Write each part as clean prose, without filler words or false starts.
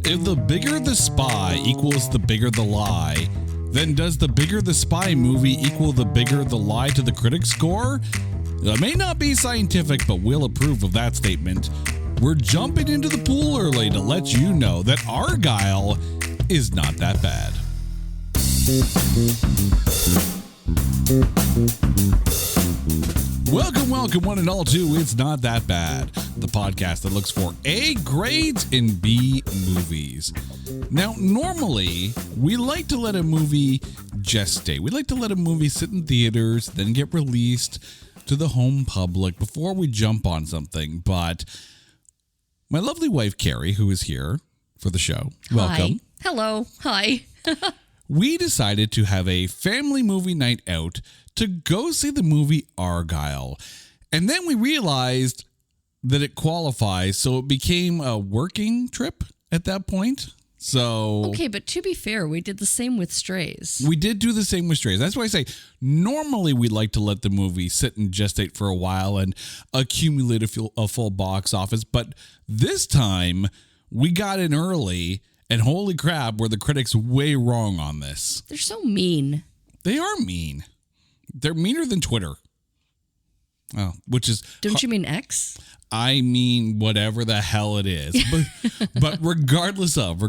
If the bigger the spy equals the bigger the lie, then does the bigger the spy movie equal the bigger the lie to the critic score? That may not be scientific, but we'll approve of that statement. We're jumping into the pool early to let you know that Argylle is not that bad. Welcome, one and all to It's Not That Bad, the podcast that looks for A grades in B movies. Now, normally, we like to let a movie gestate. We like to let a movie sit in theaters, then get released to the home public before we jump on something. But my lovely wife, Carrie, who is here for the show, welcome. Hi. Hello. Hi. We decided to have a family movie night out to go see the movie Argylle. And then we realized that it qualifies, so it became a working trip at that point. So Okay, but to be fair, we did the same with Strays. we did do the same with Strays. That's why I say normally we like to let the movie sit and gestate for a while and accumulate a full box office. But this time we got in early, and holy crap, were the critics way wrong on this. They're so mean. They are mean. They're meaner than Twitter. Oh, which is... Don't you mean X? I mean, whatever the hell it is. But regardless of,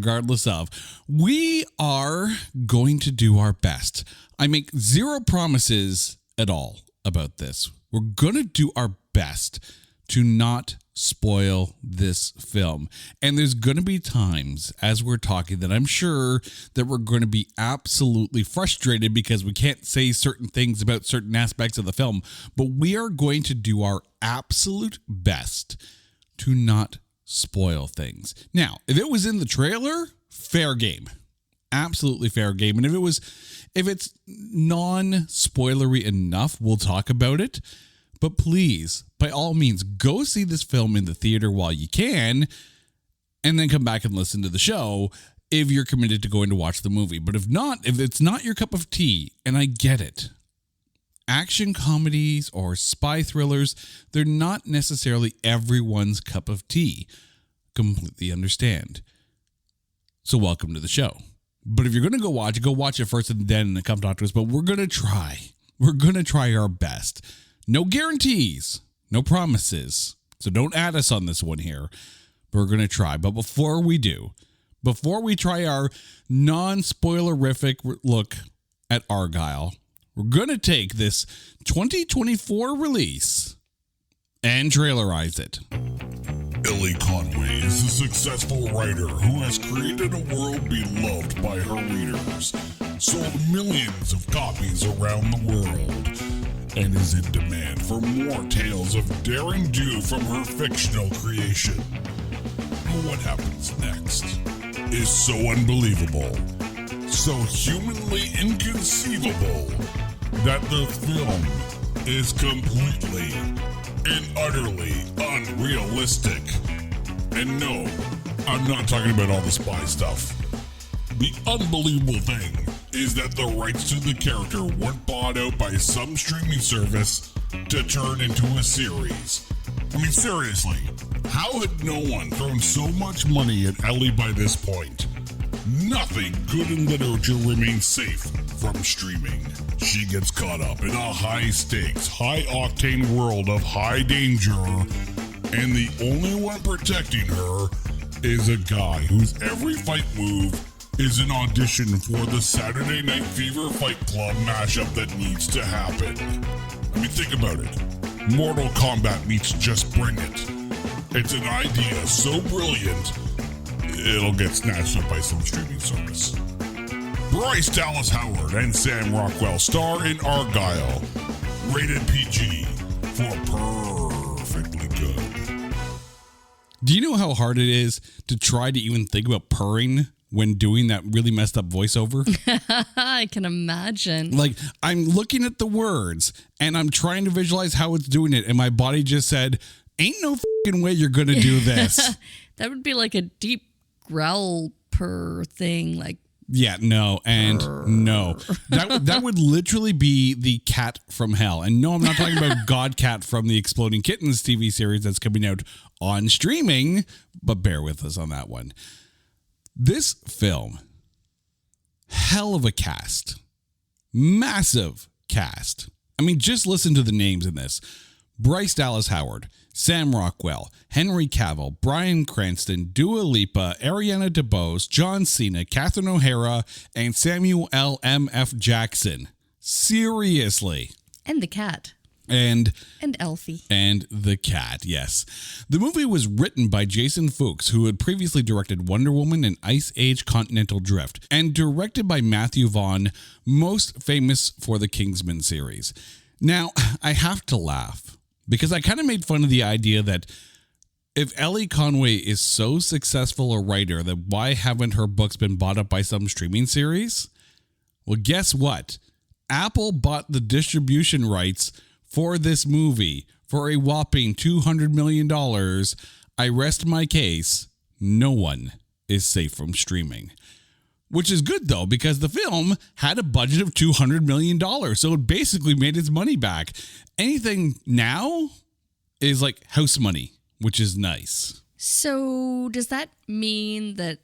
we are going to do our best. I make zero promises at all about this. We're going to do our best to not spoil this film. And there's going to be times as we're talking that I'm sure that we're going to be absolutely frustrated because we can't say certain things about certain aspects of the film, but we are going to do our absolute best to not spoil things. Now, if it was in the trailer, fair game. Absolutely fair game. And if it's non-spoilery enough, we'll talk about it. But please, by all means, go see this film in the theater while you can, and then come back and listen to the show if you're committed to going to watch the movie. But if not, if it's not your cup of tea, and I get it, action comedies or spy thrillers, they're not necessarily everyone's cup of tea. Completely understand. So welcome to the show. But if you're going to go watch it first and then come talk to us. But we're going to try. We're going to try our best. No guarantees, no promises. So don't add us on this one here. We're going to try. But before we try our non-spoilerific look at Argylle, we're going to take this 2024 release and trailerize it. Ellie Conway is a successful writer who has created a world beloved by her readers, sold millions of copies around the world, and is in demand for more tales of daring do from her fictional creation. But what happens next is so unbelievable, so humanly inconceivable, that the film is completely and utterly unrealistic. And no, I'm not talking about all the spy stuff. The unbelievable thing is that the rights to the character weren't bought out by some streaming service to turn into a series. I mean, seriously, how had no one thrown so much money at Ellie by this point? Nothing good in literature remains safe from streaming. She gets caught up in a high-stakes, high-octane world of high danger, and the only one protecting her is a guy whose every fight move is an audition for the Saturday Night Fever Fight Club mashup that needs to happen. I mean, think about it. Mortal Kombat meets Just Bring It. It's an idea so brilliant, it'll get snatched up by some streaming service. Bryce Dallas Howard and Sam Rockwell star in Argylle. Rated PG for perfectly good. Do you know how hard it is to try to even think about purring when doing that really messed up voiceover? I can imagine. Like, I'm looking at the words and I'm trying to visualize how it's doing it, and my body just said, ain't no fucking way you're gonna do this. That would be like a deep growl purr thing, like. Yeah, no, and no. That would literally be the cat from hell. And no, I'm not talking about Godcat from the Exploding Kittens TV series that's coming out on streaming, but bear with us on that one. This film, hell of a cast. Massive cast. I mean, just listen to the names in this. Bryce Dallas Howard, Sam Rockwell, Henry Cavill, Bryan Cranston, Dua Lipa, Ariana DeBose, John Cena, Catherine O'Hara, and Samuel L. M.F. Jackson. Seriously. And the cat. And Elfie. And the cat, yes. The movie was written by Jason Fuchs, who had previously directed Wonder Woman and Ice Age Continental Drift, and directed by Matthew Vaughn, most famous for the Kingsman series. Now, I have to laugh, because I kind of made fun of the idea that if Ellie Conway is so successful a writer, that why haven't her books been bought up by some streaming series? Well, guess what? Apple bought the distribution rights for this movie for a whopping $200 million. I rest my case. No one is safe from streaming. Which is good, though, because the film had a budget of $200 million. So it basically made its money back. Anything now is like house money, which is nice. So does that mean that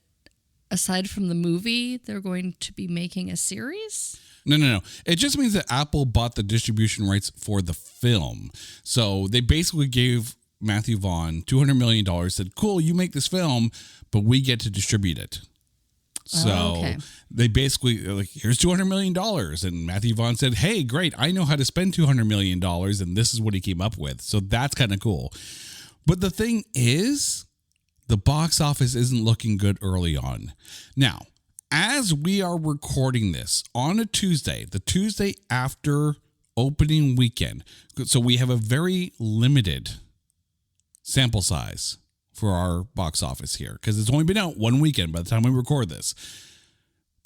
aside from the movie, they're going to be making a series? No. It just means that Apple bought the distribution rights for the film. So they basically gave Matthew Vaughn $200 million, said, cool, you make this film, but we get to distribute it. So they basically, like, here's $200 million. And Matthew Vaughn said, hey, great, I know how to spend $200 million. And this is what he came up with. So that's kind of cool. But the thing is, the box office isn't looking good early on. Now, as we are recording this on a Tuesday, the Tuesday after opening weekend, so we have a very limited sample size for our box office here, because it's only been out one weekend by the time we record this.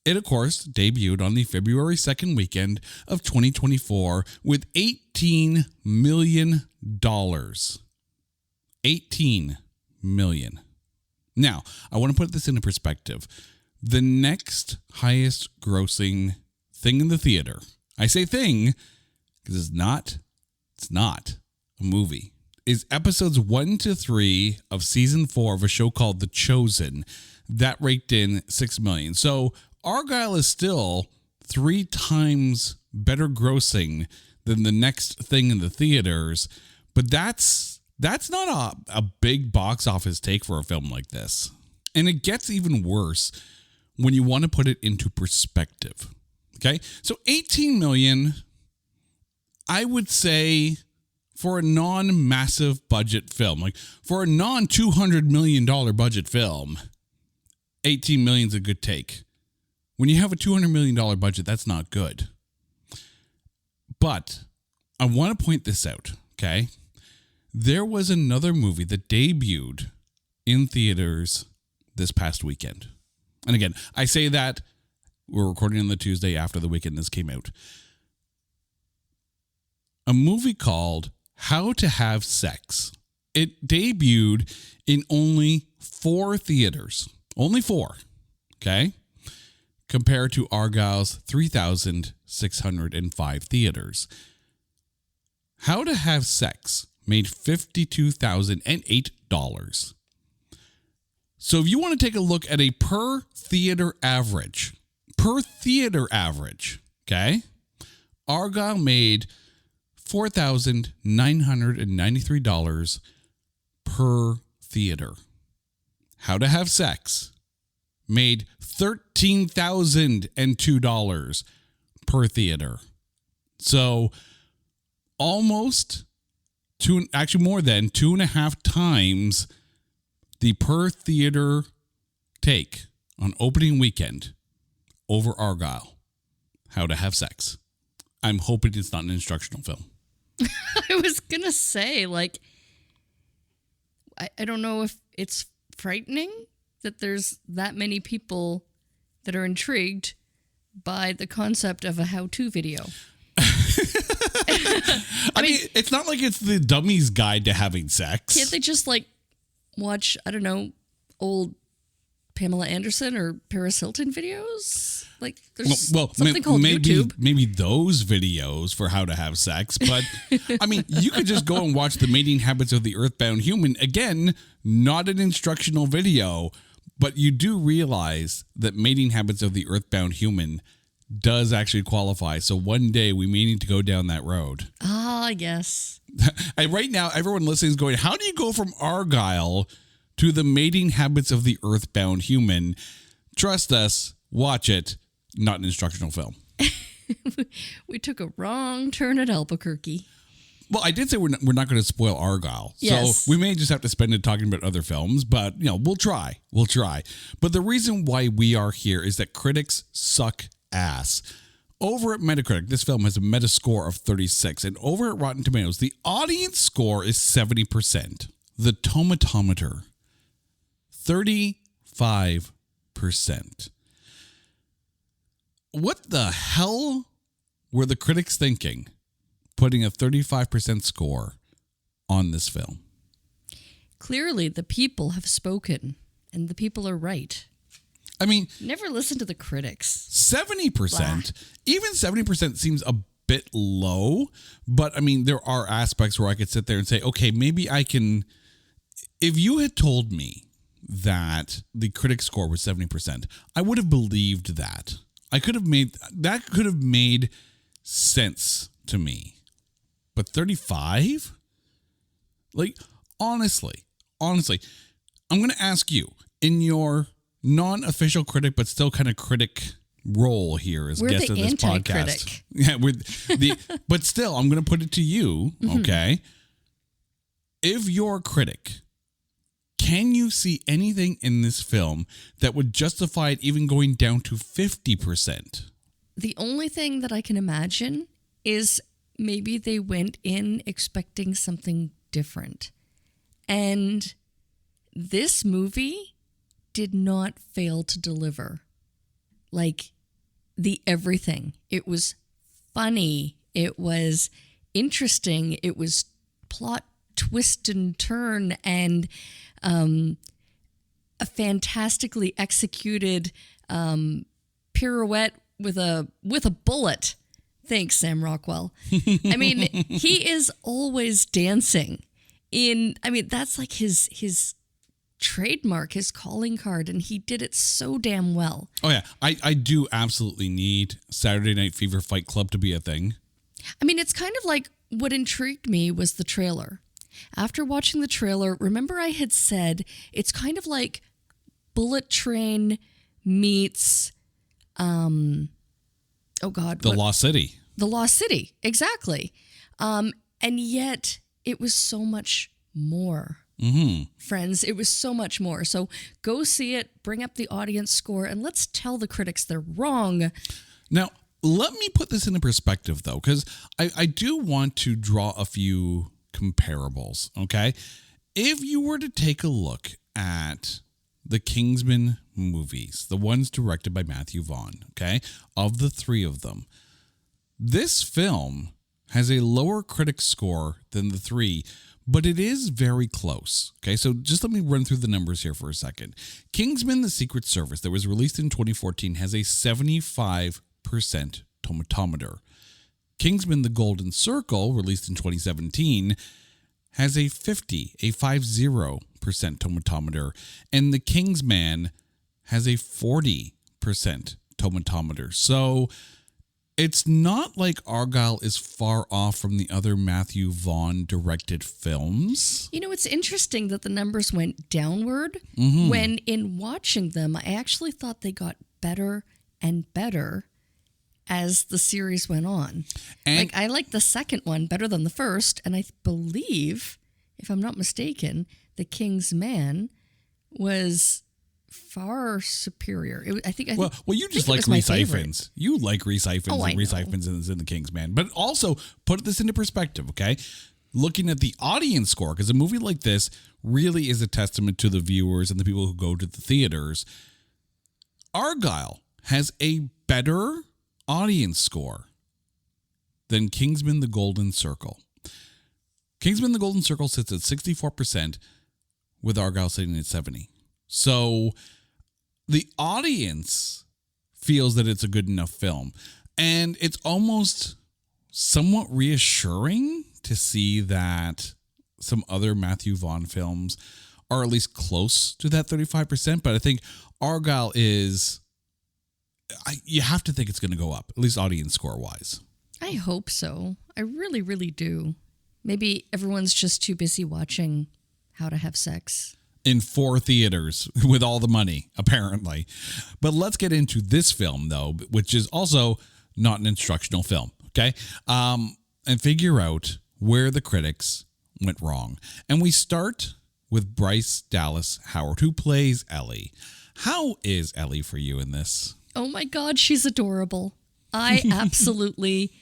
It, of course, debuted on the February 2nd weekend of 2024 with $18 million. $18 million. Now, I want to put this into perspective. The next highest grossing thing in the theater, I say thing because it's not a movie, is episodes 1 to 3 of season 4 of a show called The Chosen that raked in $6 million. So Argylle is still 3 times better grossing than the next thing in the theaters, but that's not a big box office take for a film like this. And it gets even worse when you want to put it into perspective. Okay? So 18 million, I would say, for a non-massive budget film, like for a non-$200 million budget film, 18 million is a good take. When you have a $200 million budget, that's not good. But I want to point this out, okay? There was another movie that debuted in theaters this past weekend. And again, I say that we're recording on the Tuesday after the weekend this came out. A movie called How to Have Sex. It debuted in only 4 theaters. Only 4. Okay? Compared to Argylle's 3,605 theaters. How to Have Sex made $52,008. So if you want to take a look at a per theater average, okay, Argylle made $4,993 per theater. How to Have Sex made $13,002 per theater. So almost more than 2.5 times the per theater take on opening weekend over Argylle. How to Have Sex. I'm hoping it's not an instructional film. I was going to say, like, I don't know if it's frightening that there's that many people that are intrigued by the concept of a how-to video. I mean, it's not like it's the dummy's guide to having sex. Can't they just, like, watch, I don't know, old Pamela Anderson or Paris Hilton videos? Like, there's something called YouTube. Maybe those videos for how to have sex. But, I mean, you could just go and watch The Mating Habits of the Earthbound Human. Again, not an instructional video, But you do realize that Mating Habits of the Earthbound Human does actually qualify. So one day we may need to go down that road. Ah, yes. And right now, everyone listening is going, how do you go from Argylle to the Mating Habits of the Earthbound Human? Trust us, watch it, not an instructional film. We took a wrong turn at Albuquerque. Well, I did say we're not going to spoil Argylle. Yes. So we may just have to spend it talking about other films, but we'll try. We'll try. But the reason why we are here is that critics suck ass. Over at Metacritic, this film has a Metascore of 36, and over at Rotten Tomatoes, the audience score is 70%. The tomatometer, 35%. What the hell were the critics thinking, putting a 35% score on this film? Clearly, the people have spoken, and the people are right. I mean, Never listen to the critics. 70%, even 70% seems a bit low, but I mean, there are aspects where I could sit there and say, okay, maybe I can, if you had told me that the critic score was 70%, I would have believed that. That could have made sense to me. But 35? Like, honestly, I'm going to ask you, in your non-official critic, but still kind of critic role here as We're guest the of this anti-critic. podcast. Yeah, but still, I'm going to put it to you, okay? If you're a critic, can you see anything in this film that would justify it even going down to 50%? The only thing that I can imagine is maybe they went in expecting something different. And this movie did not fail to deliver. Like, the everything. It was funny. It was interesting. It was plot twist and turn, and a fantastically executed pirouette with a bullet. Thanks, Sam Rockwell. I mean, he is always dancing. That's like his trademark, his calling card, and he did it so damn well. Oh, yeah. I do absolutely need Saturday Night Fever Fight Club to be a thing. I mean, it's kind of like what intrigued me was the trailer. After watching the trailer, remember I had said it's kind of like Bullet Train meets, The Lost City. The Lost City, exactly. And yet it was so much more. Friends, it was so much more. So go see it, bring up the audience score, and let's tell the critics they're wrong. Now, let me put this into perspective, though, because I do want to draw a few comparables, okay? If you were to take a look at the Kingsman movies, the ones directed by Matthew Vaughn, okay, of the three of them, this film has a lower critic score than the three, but it is very close. Okay, so just let me run through the numbers here for a second. Kingsman: The Secret Service, that was released in 2014, has a 75% tomatometer. Kingsman: The Golden Circle, released in 2017, has a 50% tomatometer. And The Kingsman has a 40% tomatometer. So it's not like Argylle is far off from the other Matthew Vaughn directed films. You know, it's interesting that the numbers went downward when in watching them, I actually thought they got better and better as the series went on. And I like the second one better than the first, and I believe, if I'm not mistaken, The King's Man was far superior. I think you just like Reese Iphens. You like Reese Iphens and Reese Iphens in The King's Man. But also, put this into perspective, okay? Looking at the audience score, because a movie like this really is a testament to the viewers and the people who go to the theaters. Argylle has a better audience score than Kingsman: The Golden Circle. Kingsman: The Golden Circle sits at 64%, with Argylle sitting at 70%. So the audience feels that it's a good enough film. And it's almost somewhat reassuring to see that some other Matthew Vaughn films are at least close to that 35%. But I think Argylle is, you have to think it's going to go up, at least audience score wise. I hope so. I really, really do. Maybe everyone's just too busy watching How to Have Sex in 4 theaters with all the money, apparently. But let's get into this film, though, which is also not an instructional film, okay? And figure out where the critics went wrong. And we start with Bryce Dallas Howard, who plays Ellie. How is Ellie for you in this? Oh my God, she's adorable. I absolutely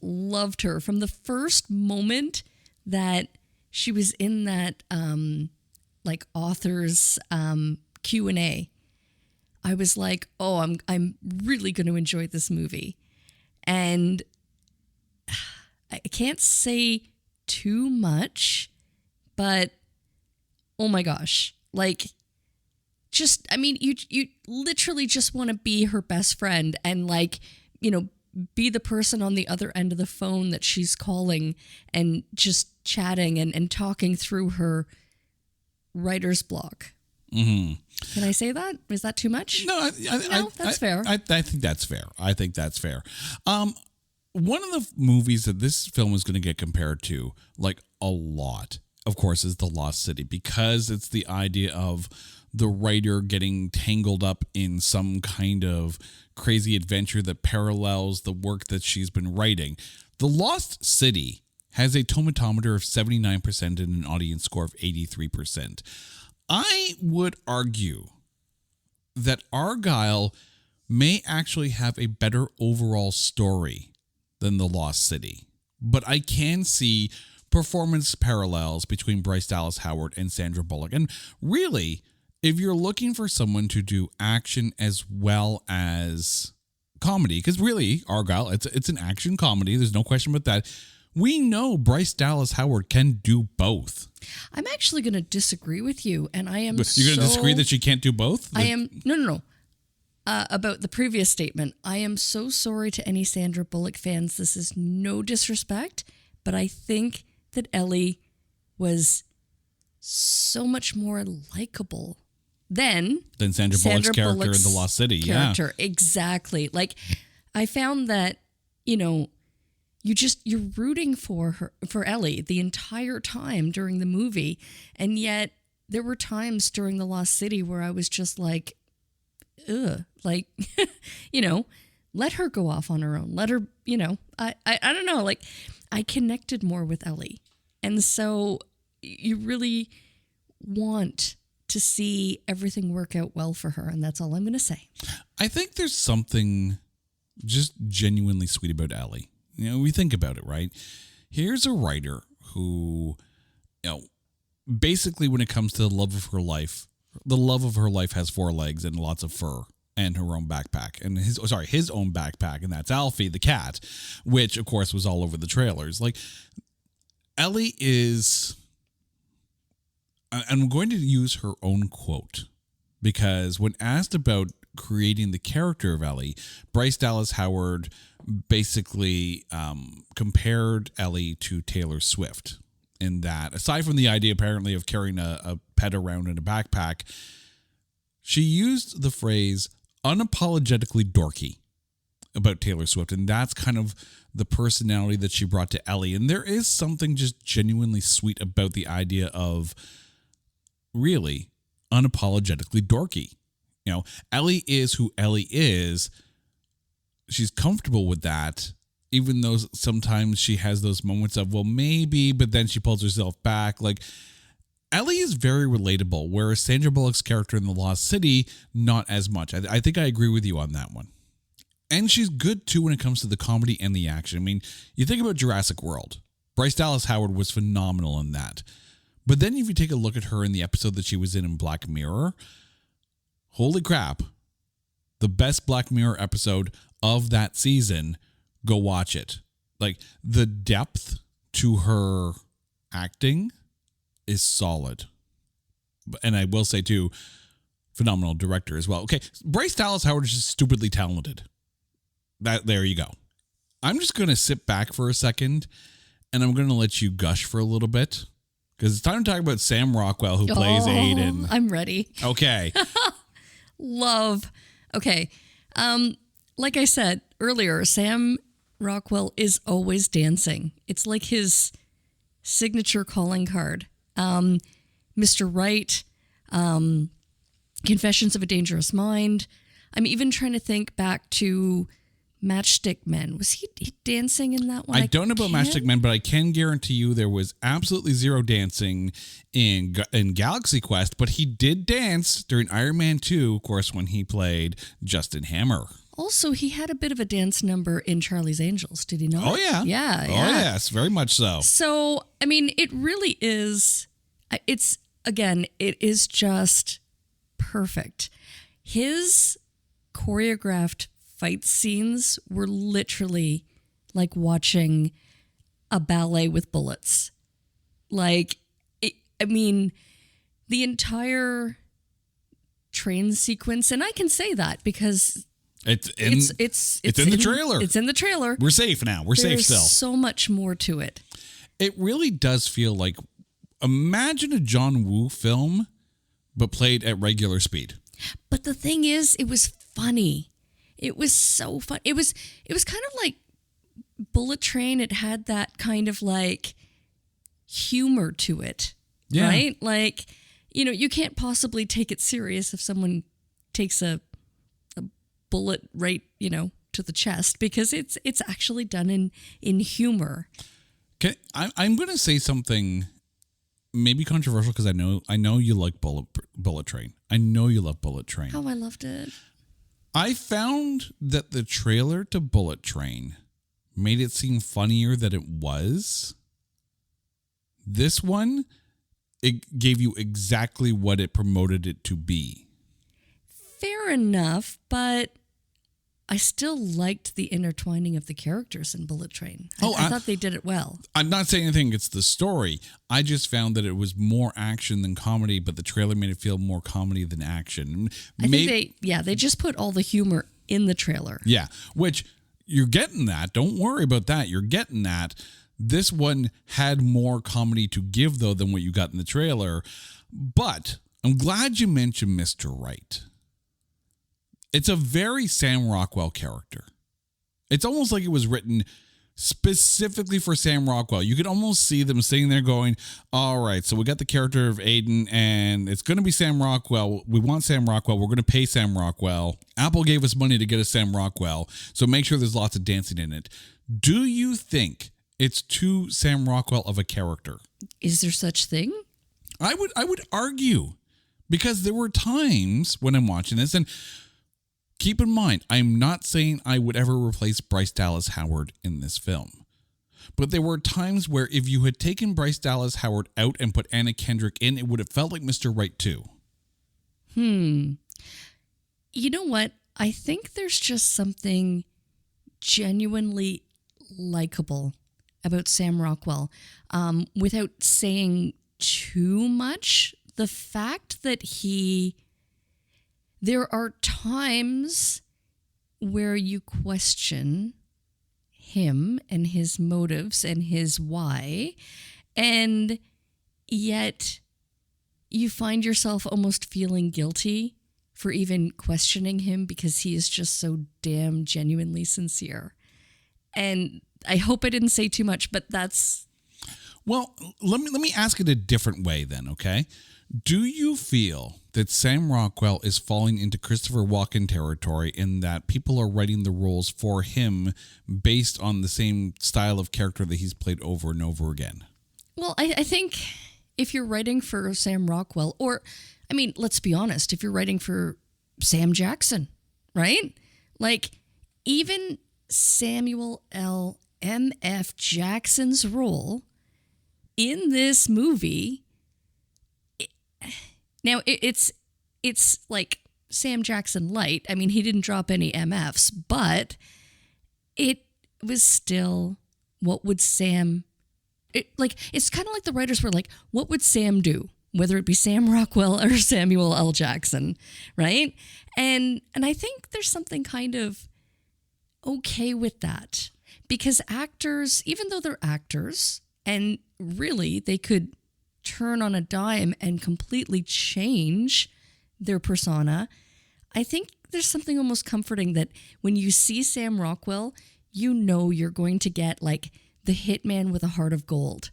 loved her from the first moment that she was in that like author's Q&A. I was like, oh, I'm really going to enjoy this movie. And I can't say too much, but oh my gosh, like, just, I mean, you literally just want to be her best friend and, like, you know, be the person on the other end of the phone that she's calling and just chatting and talking through her writer's block. Mm-hmm. Can I say that? Is that too much? No, that's fair. I think that's fair. I think that's fair. One of the movies that this film is going to get compared to, like, a lot, of course, is The Lost City, because it's the idea of the writer getting tangled up in some kind of crazy adventure that parallels the work that she's been writing. The Lost City has a tomatometer of 79% and an audience score of 83%. I would argue that Argylle may actually have a better overall story than The Lost City, but I can see performance parallels between Bryce Dallas Howard and Sandra Bullock. And really, if you're looking for someone to do action as well as comedy, because really, Argylle, it's an action comedy, there's no question about that. We know Bryce Dallas Howard can do both. I'm actually going to disagree with you, and I am. You're going to disagree that she can't do both? I am. No. About the previous statement, I am so sorry to any Sandra Bullock fans. This is no disrespect, but I think that Ellie was so much more likable than Sandra Bullock's character in The Lost City. Character. Yeah, exactly. Like, I found that, you know, you're rooting for Ellie the entire time during the movie, and yet there were times during The Lost City where I was just like, ugh, like, you know, let her go off on her own. Let her, you know, I don't know, like, I connected more with Ellie. And so you really want to see everything work out well for her. And that's all I'm going to say. I think there's something just genuinely sweet about Ellie. You know, we think about it, right? Here's a writer who, you know, basically when it comes to the love of her life has 4 legs and lots of fur and her own backpack and his own backpack. And that's Alfie, the cat, which of course was all over the trailers. Like, Ellie is, I'm going to use her own quote, because when asked about creating the character of Ellie, Bryce Dallas Howard basically compared Ellie to Taylor Swift, in that, aside from the idea apparently of carrying a pet around in a backpack, she used the phrase unapologetically dorky about Taylor Swift. And that's kind of the personality that she brought to Ellie. And there is something just genuinely sweet about the idea of really unapologetically dorky. You know, Ellie is who Ellie is. She's comfortable with that, even though sometimes she has those moments of, well, maybe, but then she pulls herself back. Like, Ellie is very relatable, whereas Sandra Bullock's character in The Lost City, not as much. I think I agree with you on that one. And she's good, too, when it comes to the comedy and the action. I mean, you think about Jurassic World. Bryce Dallas Howard was phenomenal in that. But then if you take a look at her in the episode that she was in Black Mirror, holy crap, the best Black Mirror episode of that season, go watch it. Like, the depth to her acting is solid. And I will say, too, phenomenal director as well. Okay, Bryce Dallas Howard is just stupidly talented. There you go. I'm just going to sit back for a second, and I'm going to let you gush for a little bit, Because it's time to talk about Sam Rockwell, who plays Aiden. I'm ready. Okay. Love. Okay. Like I said earlier, Sam Rockwell is always dancing. It's like his signature calling card. Mr. Right, Confessions of a Dangerous Mind. I'm even trying to think back to Matchstick Men. Was he dancing in that one? I don't know about Matchstick Men, but I can guarantee you there was absolutely zero dancing in Galaxy Quest, but he did dance during Iron Man 2, of course, when he played Justin Hammer. Also, he had a bit of a dance number in Charlie's Angels, did he not? Oh, yeah. Yeah. Oh, yes, very much so. So, I mean, it really is, it is just perfect. His choreographed fight scenes were literally like watching a ballet with bullets. Like, the entire train sequence, and I can say that because it's in the trailer. It's in the trailer. We're safe now. We're safe still. There's so much more to it. It really does feel like, imagine a John Woo film, but played at regular speed. But the thing is, it was funny. It was so fun. It was kind of like Bullet Train. It had that kind of like humor to it, right? Like, you can't possibly take it serious if someone takes a bullet right, to the chest, because it's actually done in humor. Okay, I'm going to say something maybe controversial because I know you like Bullet Train. I know you love Bullet Train. Oh, I loved it. I found that the trailer to Bullet Train made it seem funnier than it was. This one, it gave you exactly what it promoted it to be. Fair enough, but I still liked the intertwining of the characters in Bullet Train. I thought they did it well. I'm not saying anything against the story. I just found that it was more action than comedy, but the trailer made it feel more comedy than action. I think they just put all the humor in the trailer. Yeah, which you're getting that. Don't worry about that. You're getting that. This one had more comedy to give, though, than what you got in the trailer. But I'm glad you mentioned Mr. Right. It's a very Sam Rockwell character. It's almost like it was written specifically for Sam Rockwell. You could almost see them sitting there going, all right, so we got the character of Aiden, and it's going to be Sam Rockwell. We want Sam Rockwell. We're going to pay Sam Rockwell. Apple gave us money to get a Sam Rockwell, so make sure there's lots of dancing in it. Do you think it's too Sam Rockwell of a character? Is there such thing? I would argue, because there were times when I'm watching this, and keep in mind, I'm not saying I would ever replace Bryce Dallas Howard in this film. But there were times where if you had taken Bryce Dallas Howard out and put Anna Kendrick in, it would have felt like Mr. Right too. You know what? I think there's just something genuinely likable about Sam Rockwell. Without saying too much, the fact that there are times where you question him and his motives and his why, and yet you find yourself almost feeling guilty for even questioning him because he is just so damn genuinely sincere. And I hope I didn't say too much, but that's... Well, let me ask it a different way then, okay? Do you feel that Sam Rockwell is falling into Christopher Walken territory in that people are writing the roles for him based on the same style of character that he's played over and over again? Well, I think if you're writing for Sam Rockwell, or, I mean, let's be honest, if you're writing for Sam Jackson, right? Like, even Samuel L. M.F. Jackson's role in this movie... Now, it's like Sam Jackson light. I mean, he didn't drop any MFs, but it was still, what would Sam... it's kind of like the writers were like, what would Sam do? Whether it be Sam Rockwell or Samuel L. Jackson, right? And I think there's something kind of okay with that. Because actors, even though they're actors, and really they could turn on a dime and completely change their persona, I think there's something almost comforting that when you see Sam Rockwell, you know you're going to get like the hitman with a heart of gold.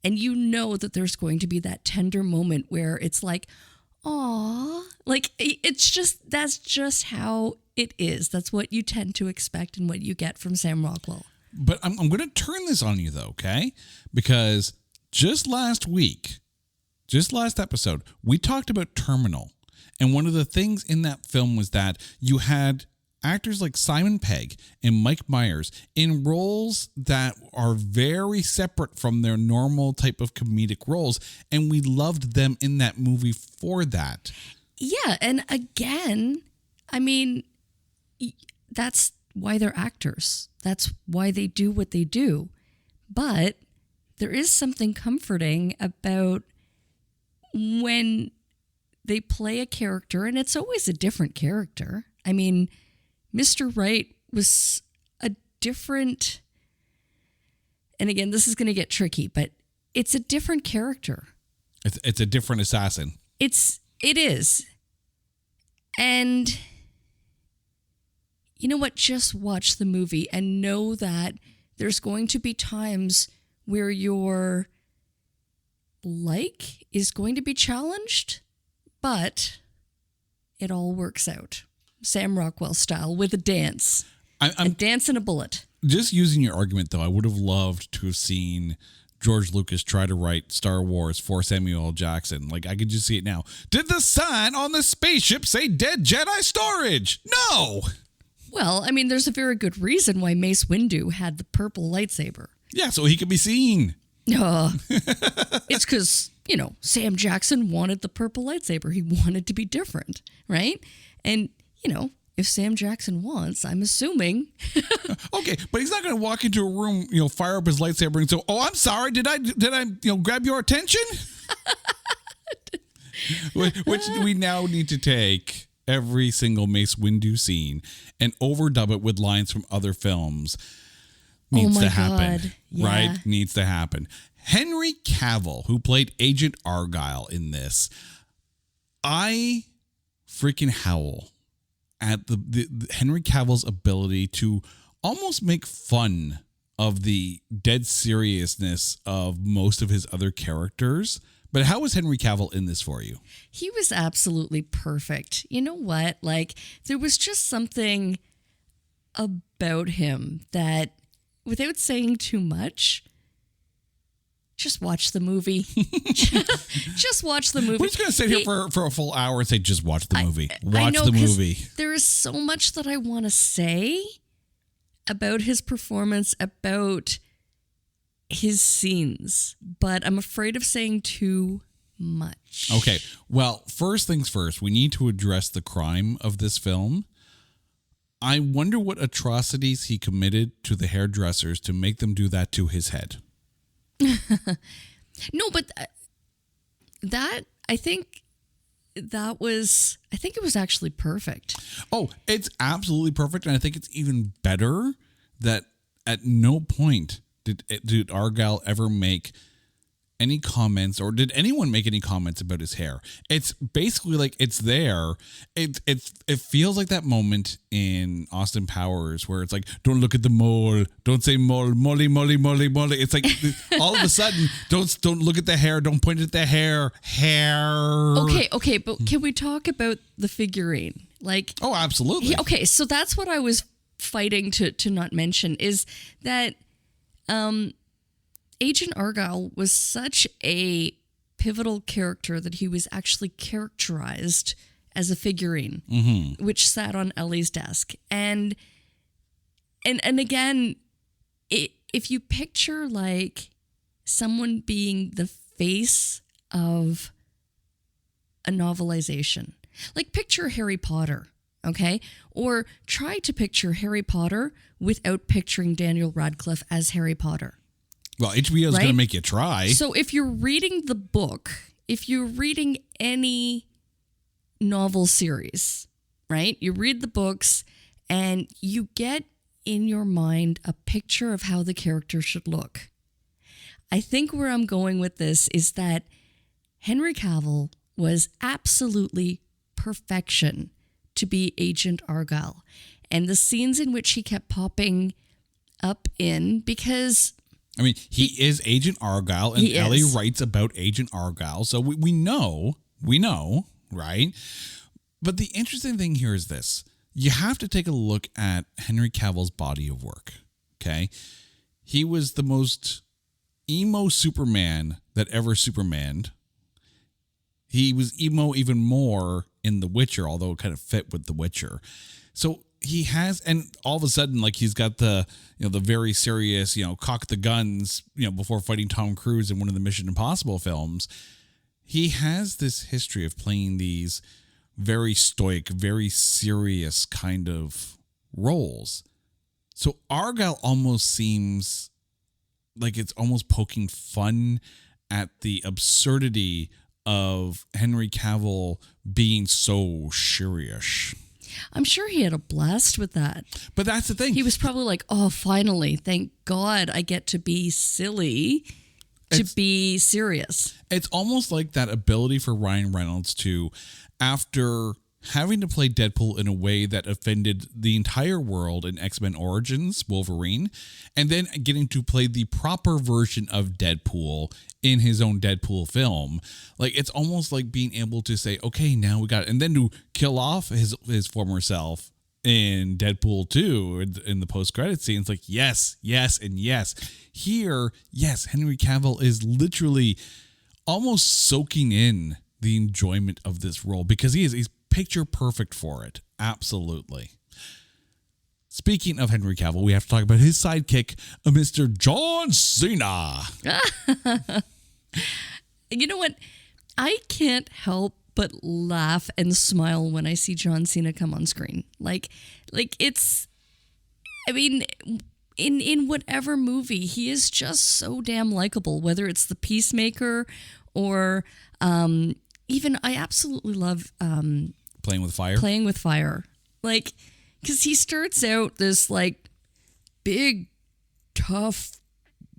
And you know that there's going to be that tender moment where it's like, aw, like it's just, that's just how it is. That's what you tend to expect and what you get from Sam Rockwell. But I'm going to turn this on you though, okay? Because just last episode, we talked about Terminal. And one of the things in that film was that you had actors like Simon Pegg and Mike Myers in roles that are very separate from their normal type of comedic roles. And we loved them in that movie for that. Yeah. And again, I mean, that's why they're actors. That's why they do what they do. But there is something comforting about when they play a character, and it's always a different character. I mean, Mr. Right was a different, and again, this is going to get tricky, but it's a different character. It's a different assassin. It is. And you know what? Just watch the movie and know that there's going to be times where your like is going to be challenged, but it all works out. Sam Rockwell style with a dance. A dance and a bullet. Just using your argument, though, I would have loved to have seen George Lucas try to write Star Wars for Samuel L. Jackson. Like, I could just see it now. Did the sign on the spaceship say Dead Jedi Storage? No! Well, I mean, there's a very good reason why Mace Windu had the purple lightsaber. Yeah, so he could be seen. It's because, Sam Jackson wanted the purple lightsaber. He wanted to be different, right? And, if Sam Jackson wants, I'm assuming. Okay, but he's not going to walk into a room, fire up his lightsaber and say, "Oh, I'm sorry, did I grab your attention?" Which we now need to take every single Mace Windu scene and overdub it with lines from other films. Needs to happen. God. Yeah. Right? Needs to happen. Henry Cavill, who played Agent Argylle in this, I freaking howl at the Henry Cavill's ability to almost make fun of the dead seriousness of most of his other characters. But how was Henry Cavill in this for you? He was absolutely perfect. You know what? Like, there was just something about him that, without saying too much, just watch the movie. Just watch the movie. We're just going to sit here for a full hour and say, just watch the movie. I know, the movie. There is so much that I want to say about his performance, about his scenes, but I'm afraid of saying too much. Okay. Well, first things first, we need to address the crime of this film. I wonder what atrocities he committed to the hairdressers to make them do that to his head. No, but I think it was actually perfect. Oh, it's absolutely perfect. And I think it's even better that at no point did Argylle ever make any comments, or did anyone make any comments about his hair? It's basically like it's there. It feels like that moment in Austin Powers where it's like, don't look at the mole, don't say mole, molly, molly, molly, molly. It's like all of a sudden, don't look at the hair, don't point at the hair. Okay, but can we talk about the figurine? Like, oh, absolutely. Okay, so that's what I was fighting to not mention is that Agent Argylle was such a pivotal character that he was actually characterized as a figurine, which sat on Ellie's desk. And again, if you picture like someone being the face of a novelization, like picture Harry Potter, okay? Or try to picture Harry Potter without picturing Daniel Radcliffe as Harry Potter. Well, HBO is going to make you try. So if you're reading the book, if you're reading any novel series, right? You read the books and you get in your mind a picture of how the character should look. I think where I'm going with this is that Henry Cavill was absolutely perfection to be Agent Argylle. And the scenes in which he kept popping up in, because I mean, he is Agent Argylle, and Ellie writes about Agent Argylle, so we know, right? But the interesting thing here is this. You have to take a look at Henry Cavill's body of work, okay? He was the most emo Superman that ever Supermaned. He was emo even more in The Witcher, although it kind of fit with The Witcher. So he has, and all of a sudden, like, he's got the, the very serious, cock the guns, before fighting Tom Cruise in one of the Mission Impossible films. He has this history of playing these very stoic, very serious kind of roles. So Argylle almost seems like it's almost poking fun at the absurdity of Henry Cavill being so serious. I'm sure he had a blast with that. But that's the thing. He was probably like, oh, finally, thank God I get to be silly to be serious. It's almost like that ability for Ryan Reynolds to, after having to play Deadpool in a way that offended the entire world in X-Men Origins Wolverine, and then getting to play the proper version of Deadpool in his own Deadpool film. Like, it's almost like being able to say, okay, now we got it. And then to kill off his former self in Deadpool 2 in the post-credit scene. It's like, yes, yes, and yes. Here, yes, Henry Cavill is literally almost soaking in the enjoyment of this role because he's picture perfect for it. Absolutely. Speaking of Henry Cavill, we have to talk about his sidekick, Mr. John Cena. You know what? I can't help but laugh and smile when I see John Cena come on screen. Like it's, I mean, in whatever movie, he is just so damn likable, whether it's The Peacemaker or even, I absolutely love Playing with Fire. Playing with Fire. Like, because he starts out this like big, tough,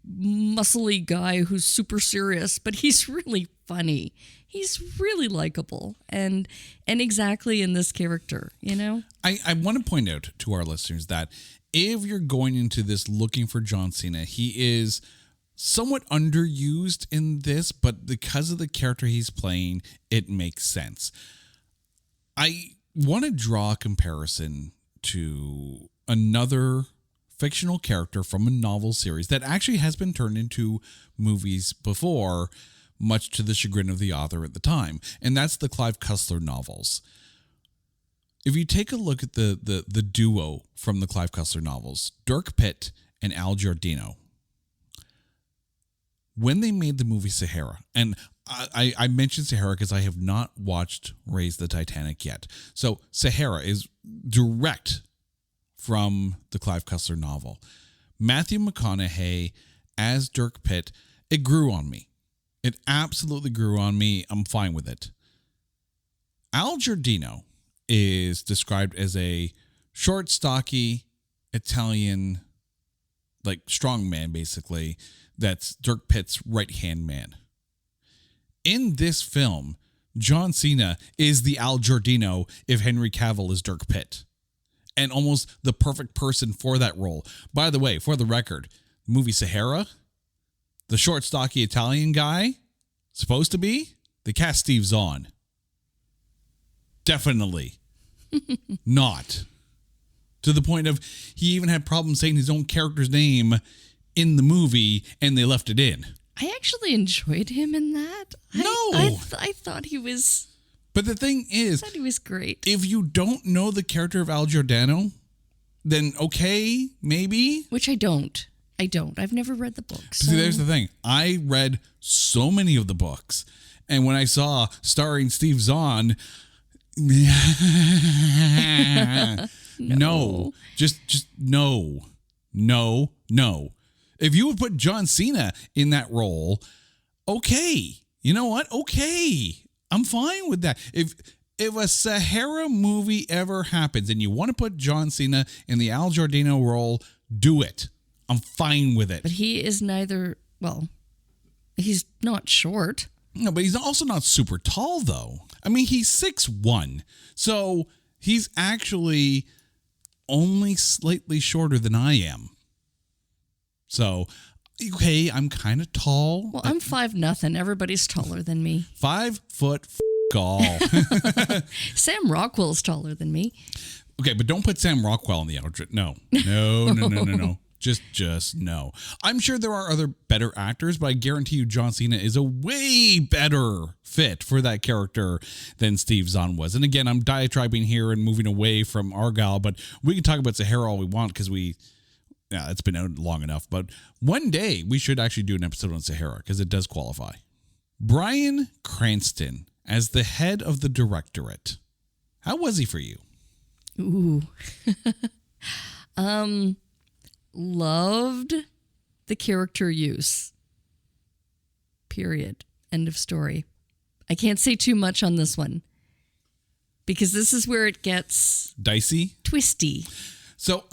muscly guy who's super serious, but he's really funny. He's really likable and exactly in this character, I want to point out to our listeners that if you're going into this looking for John Cena, he is somewhat underused in this, but because of the character he's playing, it makes sense. I want to draw a comparison to another fictional character from a novel series that actually has been turned into movies before, much to the chagrin of the author at the time, and that's the Clive Cussler novels. If you take a look at the duo from the Clive Cussler novels, Dirk Pitt and Al Giordino, when they made the movie Sahara, and I mentioned Sahara because I have not watched Raise the Titanic yet. So Sahara is direct from the Clive Cussler novel. Matthew McConaughey as Dirk Pitt, it grew on me. It absolutely grew on me. I'm fine with it. Al Giordino is described as a short, stocky, Italian, like strongman, basically, that's Dirk Pitt's right-hand man. In this film, John Cena is the Al Giordino if Henry Cavill is Dirk Pitt. And almost the perfect person for that role. By the way, for the record, movie Sahara, the short, stocky Italian guy, supposed to be, they cast Steve Zahn. Definitely not. To the point of he even had problems saying his own character's name in the movie, and they left it in. I actually enjoyed him in that. I thought he was... But the thing is... I thought he was great. If you don't know the character of Al Giordano, then okay, maybe. Which I don't. I've never read the books. So. See, there's the thing. I read so many of the books, and when I saw starring Steve Zahn... No. Just no. If you would put John Cena in that role, okay. You know what? Okay. I'm fine with that. If a Sahara movie ever happens and you want to put John Cena in the Al Giordino role, do it. I'm fine with it. But he is neither, well, he's not short. No, but he's also not super tall, though. I mean, he's 6'1", so he's actually only slightly shorter than I am. So, okay, I'm kind of tall. Well, I'm 5'0". Everybody's taller than me. 5 foot all. Sam Rockwell's taller than me. Okay, but don't put Sam Rockwell in the outfit. No. No. Just no. I'm sure there are other better actors, but I guarantee you John Cena is a way better fit for that character than Steve Zahn was. And again, I'm diatribing here and moving away from Argylle, but we can talk about Sahara all we want because it's been out long enough. But one day we should actually do an episode on Sahara because it does qualify. Bryan Cranston as the head of the directorate. How was he for you? Ooh. Loved the character use. Period. End of story. I can't say too much on this one because this is where it gets dicey, twisty. So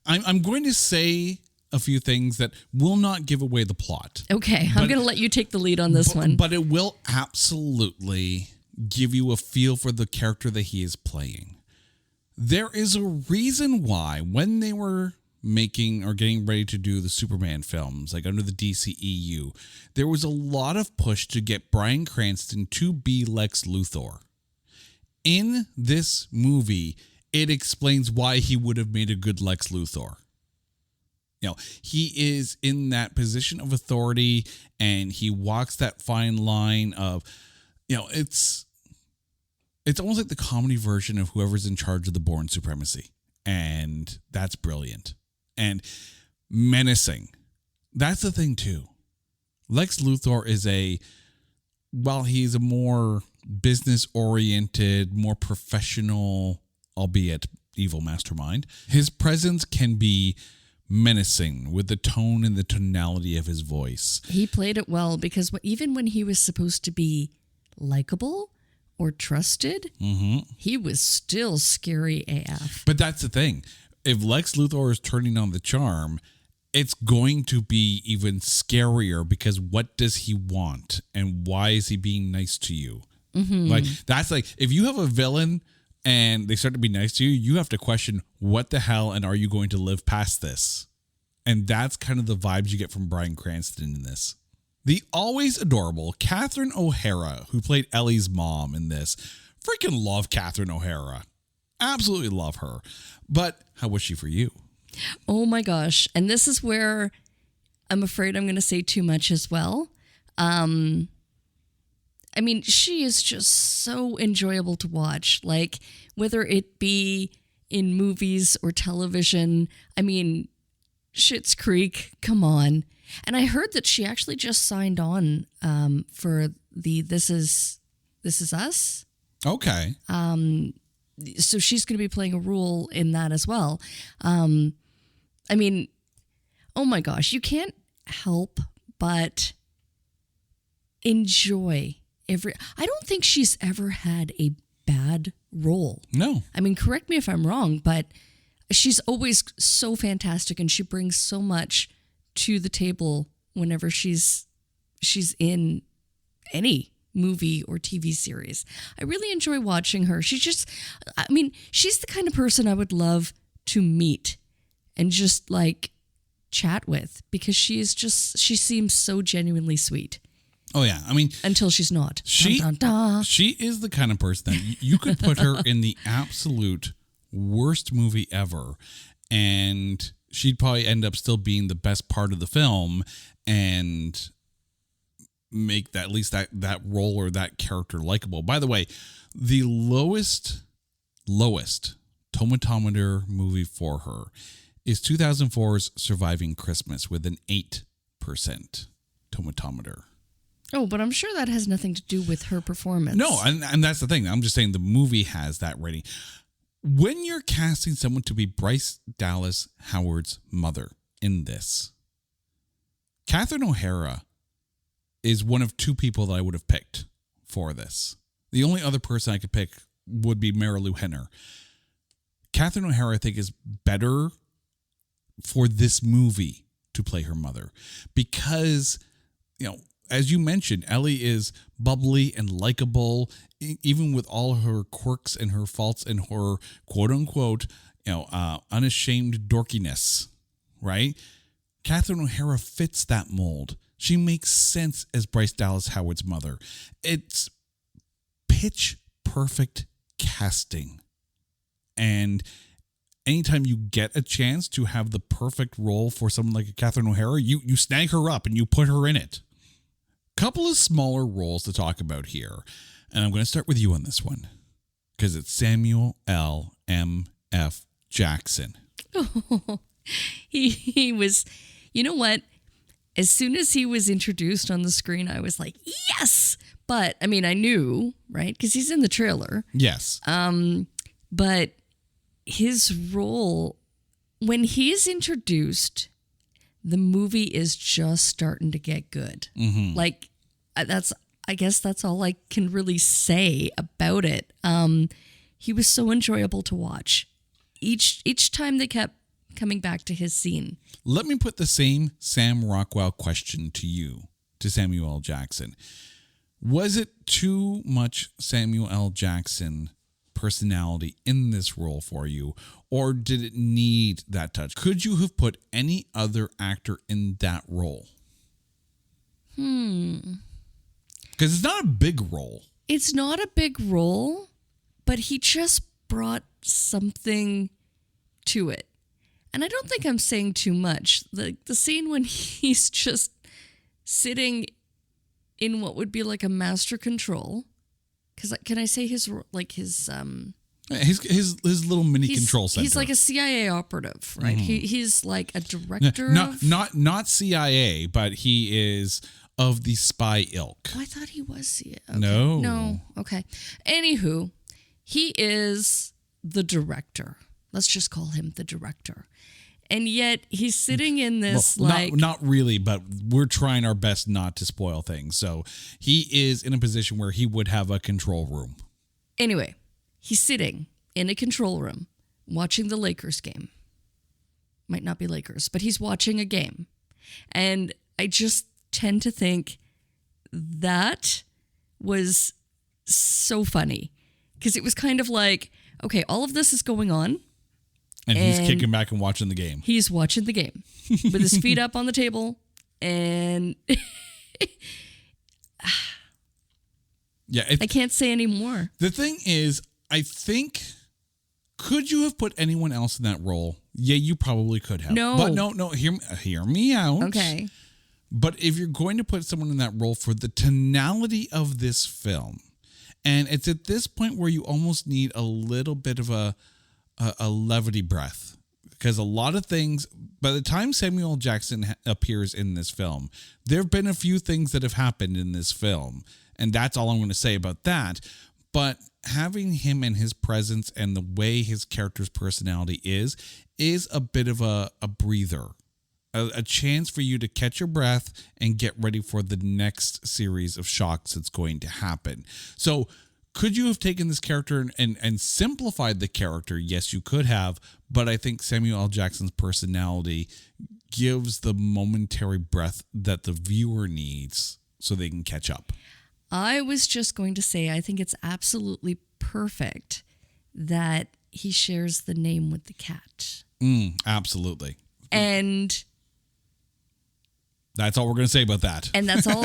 I'm going to say a few things that will not give away the plot. Okay, I'm going to let you take the lead on this one. But it will absolutely give you a feel for the character that he is playing. There is a reason why when they were making or getting ready to do the Superman films, like under the DCEU, there was a lot of push to get Bryan Cranston to be Lex Luthor. In this movie, it explains why he would have made a good Lex Luthor. You know, he is in that position of authority and he walks that fine line of, it's almost like the comedy version of whoever's in charge of the Bourne Supremacy. And that's brilliant. And menacing. That's the thing, too. Lex Luthor is he's a more business-oriented, more professional, albeit evil mastermind, his presence can be menacing with the tone and the tonality of his voice. He played it well because even when he was supposed to be likable or trusted, he was still scary AF. But that's the thing. If Lex Luthor is turning on the charm, it's going to be even scarier because what does he want and why is he being nice to you? Like that's like if you have a villain and they start to be nice to you, you have to question what the hell and are you going to live past this? And that's kind of the vibes you get from Bryan Cranston in this. The always adorable Catherine O'Hara, who played Ellie's mom in this. Freaking love Catherine O'Hara. Absolutely love her. But how was she for you? Oh my gosh. And this is where I'm afraid I'm going to say too much as well. I mean, she is just so enjoyable to watch. Like, whether it be in movies or television. I mean, Schitt's Creek, come on. And I heard that she actually just signed on for the This Is Us. Okay. So she's going to be playing a role in that as well. I mean, oh my gosh, you can't help but enjoy I don't think she's ever had a bad role. No. I mean, correct me if I'm wrong, but she's always so fantastic and she brings so much to the table whenever she's in any movie or TV series. I really enjoy watching her. She's the kind of person I would love to meet and just like chat with because she seems so genuinely sweet. Oh yeah, I mean, until she's not. She dun, dun, dun. She is the kind of person that you could put her in the absolute worst movie ever, and she'd probably end up still being the best part of the film and make that at least that role or that character likable. By the way, the lowest tomatometer movie for her is 2004's Surviving Christmas with an 8% tomatometer. Oh, but I'm sure that has nothing to do with her performance. No, and that's the thing. I'm just saying the movie has that rating. When you're casting someone to be Bryce Dallas Howard's mother in this, Catherine O'Hara is one of two people that I would have picked for this. The only other person I could pick would be Marilu Henner. Catherine O'Hara, I think, is better for this movie to play her mother because, as you mentioned, Ellie is bubbly and likable, even with all her quirks and her faults and her quote unquote, unashamed dorkiness, right? Catherine O'Hara fits that mold. She makes sense as Bryce Dallas Howard's mother. It's pitch perfect casting. And anytime you get a chance to have the perfect role for someone like a Catherine O'Hara, you snag her up and you put her in it. Couple of smaller roles to talk about here. And I'm going to start with you on this one because it's Samuel L. M. F. Jackson. Oh, he was, you know what? As soon as he was introduced on the screen, I was like, yes. But I mean, I knew, right? Because he's in the trailer. Yes. But his role, when he's introduced, the movie is just starting to get good. Mm-hmm. Like I guess that's all I can really say about it. He was so enjoyable to watch. Each time they kept coming back to his scene. Let me put the same Sam Rockwell question to you, to Samuel L. Jackson. Was it too much Samuel L. Jackson personality in this role for you, or did it need that touch? Could you have put any other actor in that role? Because it's not a big role. It's not a big role, but he just brought something to it. And I don't think I'm saying too much. The scene when he's just sitting in what would be like a master control. Because can I say his little mini control center? He's like a CIA operative, right? Mm-hmm. He's like a director. Not CIA, but he is of the spy ilk. Oh, I thought he was CIA. Okay. No. Okay. Anywho, he is the director. Let's just call him the director. And yet he's sitting in this not really, but we're trying our best not to spoil things. So he is in a position where he would have a control room. Anyway, he's sitting in a control room watching the Lakers game. Might not be Lakers, but he's watching a game. And I just tend to think that was so funny because it was kind of like, okay, all of this is going on. And he's kicking back and watching the game. He's watching the game with his feet up on the table. And I can't say any more. The thing is, I think, could you have put anyone else in that role? Yeah, you probably could have. No. But no, hear me out. Okay. But if you're going to put someone in that role for the tonality of this film, and it's at this point where you almost need a little bit of a levity breath, because a lot of things, by the time Samuel L. Jackson appears in this film, there have been a few things that have happened in this film, and that's all I'm going to say about that. But having him and his presence and the way his character's personality is a bit of a breather, a chance for you to catch your breath and get ready for the next series of shocks that's going to happen. So could you have taken this character and simplified the character? Yes, you could have, but I think Samuel L. Jackson's personality gives the momentary breath that the viewer needs so they can catch up. I was just going to say, I think it's absolutely perfect that he shares the name with the cat. Absolutely. And that's all we're going to say about that. And that's all.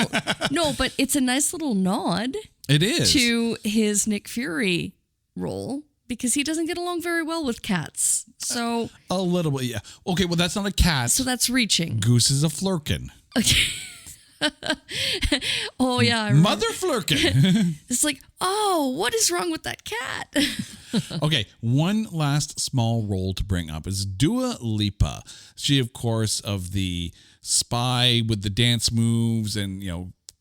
No, but it's a nice little nod. It is. To his Nick Fury role, because he doesn't get along very well with cats. So a little bit, yeah. Okay, well, that's not a cat. So that's reaching. Goose is a flurkin. Okay. Oh, yeah. Mother flurkin. It's like, oh, what is wrong with that cat? Okay, one last small role to bring up is Dua Lipa. She, of course, of the spy with the dance moves and,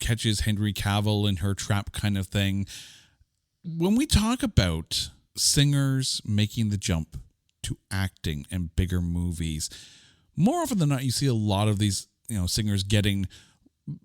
catches Henry Cavill in her trap kind of thing. When we talk about singers making the jump to acting and bigger movies, more often than not, you see a lot of these, singers getting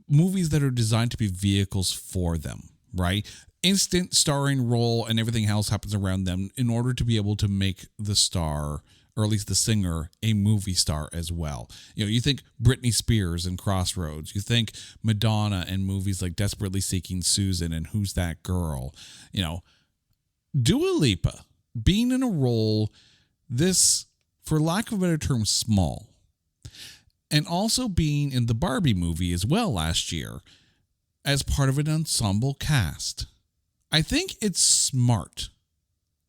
movies that are designed to be vehicles for them, right? Instant starring role and everything else happens around them in order to be able to make the star or at least the singer, a movie star as well. You think Britney Spears and Crossroads. You think Madonna and movies like Desperately Seeking Susan and Who's That Girl. Dua Lipa being in a role this, for lack of a better term, small. And also being in the Barbie movie as well last year as part of an ensemble cast. I think it's smart